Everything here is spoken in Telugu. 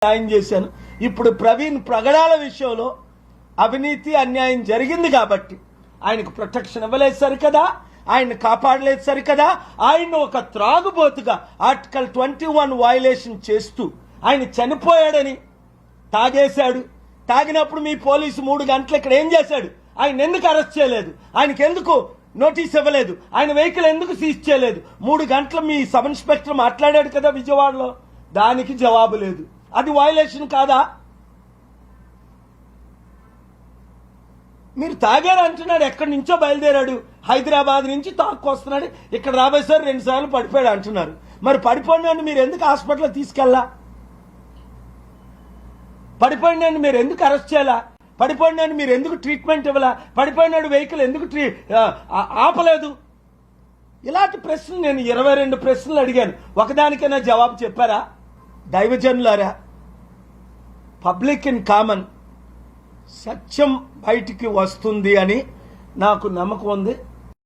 న్యాయం చేశాను. ఇప్పుడు ప్రవీణ్ ప్రగడాల విషయంలో అవినీతి అన్యాయం జరిగింది కాబట్టి ఆయనకు ప్రొటెక్షన్ ఇవ్వలేదు సరికదా, ఆయన కాపాడలేదు సరికదా, ఆయన ఒక త్రాగుబోతుగా ఆర్టికల్ 21 వయలేషన్ చేస్తూ ఆయన చనిపోయాడని తాగేశాడు. తాగినప్పుడు మీ పోలీసు 3 గంటలు ఇక్కడ ఏం చేశాడు? ఆయన ఎందుకు అరెస్ట్ చేయలేదు? ఆయనకి ఎందుకు నోటీస్ ఇవ్వలేదు? ఆయన వెహికల్ ఎందుకు సీజ్ చేయలేదు? 3 గంటలు మీ సబ్ ఇన్స్పెక్టర్ మాట్లాడాడు కదా విజయవాడలో, దానికి జవాబు లేదు. అది వయలేషన్ కాదా? మీరు తాగారు అంటున్నాడు, ఎక్కడి నుంచో బయలుదేరాడు, హైదరాబాద్ నుంచి తాక్కొస్తున్నాడు, ఇక్కడ రాబోయేసారి 2 సార్లు పడిపోయాడు అంటున్నారు. మరి పడిపోయినాడు మీరు ఎందుకు హాస్పిటల్లో తీసుకెళ్ళా? పడిపోయినాడు మీరు ఎందుకు అరెస్ట్ చేయాలా? పడిపోయినాడు మీరు ఎందుకు ట్రీట్మెంట్ ఇవ్వాలా? పడిపోయినాడు వెహికల్ ఎందుకు ఆపలేదు? ఇలాంటి ప్రశ్నలు నేను 22 ప్రశ్నలు అడిగాను. ఒకదానికైనా జవాబు చెప్పారా? దైవజనులారా, పబ్లిక్ ఇన్ కామన్ సత్యం బయటికి వస్తుంది అని నాకు నమ్మకం ఉంది.